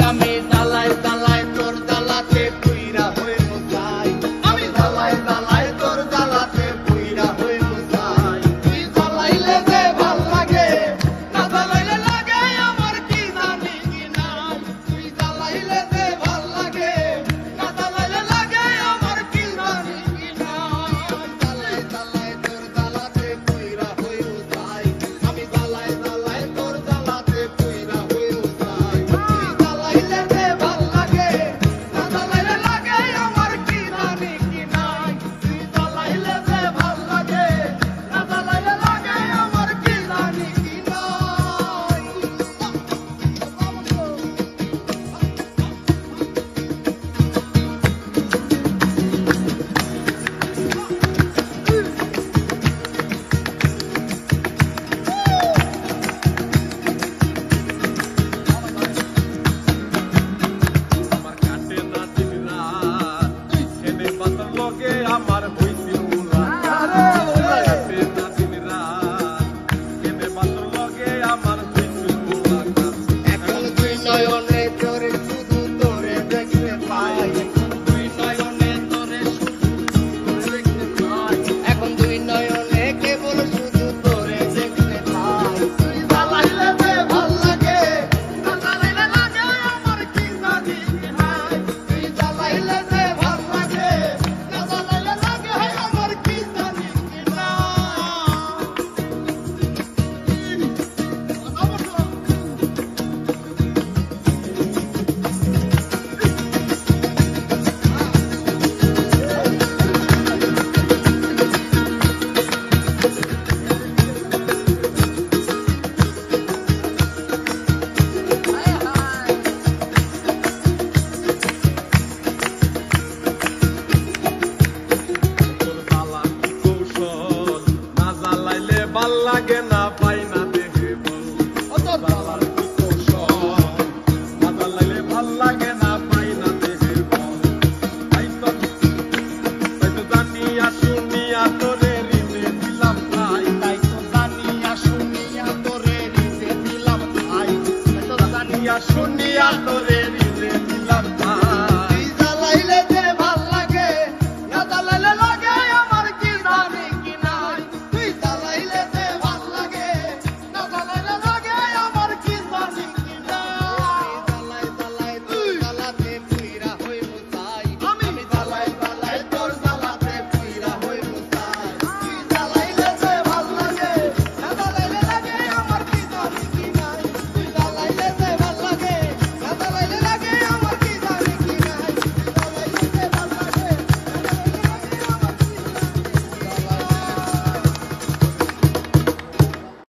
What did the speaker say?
আমি দালাই দালাই তোর দালাতে পুইরা হয়ে যাই আমি দালাই দালাই তোর দালাতে পুইরা হয়ে যাই তুই দালাইলে যে ভাল লাগে না দালাইলে লাগে আমার কি জানি কি নাই তুই দালাইলে যে ভাল লাগে না দালাইলে লাগে আমার কি জানি কি নাই দালাই দালাই তোর দালাতে পুইরা হয়ে যাই আমি দালাই দালাই তোর দালাতে পুইরা হয়ে যাই তুই দালাইলে যে ভাল লাগে না দালাইলে লাগে আমার কি জানি কি নাই তুই দালাইলে যে ভাল লাগে না দালাইলে লাগে আমার কি জানি কি আমার কাটে না দিন রাত এনে বাতার লগে আমার হইছে মুলাকাত কাটে না দিন রাত এনে বাতার লগে আমার হইছে মুলাকাত এখন তুই নয়নে তোরে শুধু তোরে দেখতে পাই এখন তুই নয়নে তোরে শুধু দেখতে পাই এখন তুই নয়নে কেবল শুধু তোরে দেখতে পাই তুই দালাইলে যে ভাল লাগে না দালাইলে লাগে আমার কি জানি কি নাই তুই দালাইলে যে ভাল লাগে না দালাইলে লাগে আমার কি জানি কি নাই তোর জ্বালা কি কৌশল না জ্বালাইলে ভাল লাগে না পাই না দেহে বল জ্বালার কি কৌশল না জ্বালাইলে ভাল লাগে না পাই না দেহে বল তাই তো জানিয়া শুনিয়া তোরে ঋণে দিলাম ভাই তাই তো জানিয়া শুনিয়া তোরে দিতে দিলাম ভাই তাই তো জানিয়া শুনিয়া তোরে